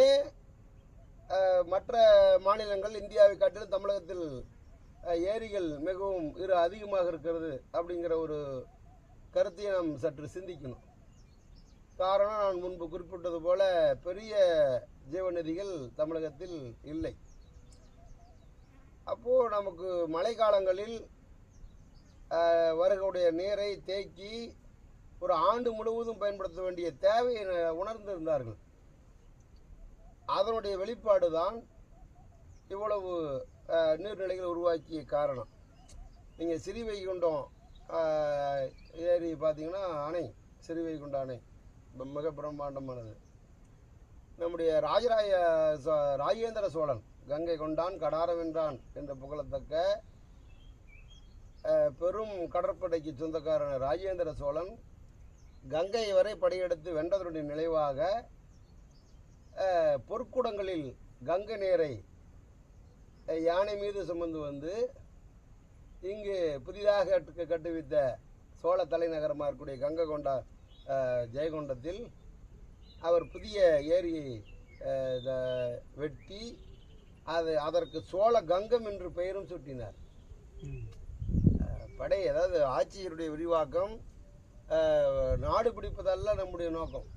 ஏன் மற்ற மாநிலங்கள் இந்தியாவை காட்டிலும் தமிழகத்தில் ஏரிகள் மிகவும் அதிகமாக இருக்கிறது அப்படிங்கிற ஒரு கருத்தையை நாம் சற்று சிந்திக்கணும். காரணம், நான் முன்பு குறிப்பிட்டது போல பெரிய ஜீவநதிகள் தமிழகத்தில் இல்லை. அப்போது நமக்கு மழை காலங்களில் வருகக்கூடிய நீரை தேக்கி ஒரு ஆண்டு முழுவதும் பயன்படுத்த வேண்டிய தேவையை உணர்ந்திருந்தார்கள். அதனுடைய வெளிப்பாடு தான் இவ்வளவு நீர்நிலைகள் உருவாக்கிய காரணம். நீங்கள் சிறிவைகுண்டம் ஏரி பார்த்தீங்கன்னா, அணை சிறிவைகுண்ட அணை மிக பிரம்மாண்டமானது. நம்முடைய ராஜேந்திர சோழன் கங்கை கொண்டான் கடார வென்றான் என்று புகழத்தக்க பெரும் கடற்படைக்கு சொந்தக்காரன ராஜேந்திர சோழன் கங்கை வரை படையெடுத்து வென்றதனுடைய நினைவாக பொற்குடங்களில் கங்கை நீரை யானை மீது சுமந்து வந்து இங்கு புதிதாக கட்டுவித்த சோழ தலைநகரமாக இருக்கக்கூடிய கங்கை கொண்டா ஜெயகொண்டத்தில் அவர் புதிய ஏரியை வெட்டி அதற்கு சோழ கங்கம் என்று பெயரும் சூட்டினார். அதாவது ஆட்சியருடைய விரிவாக்கம், நாடு பிடிப்பதல்ல நம்முடைய நோக்கம்.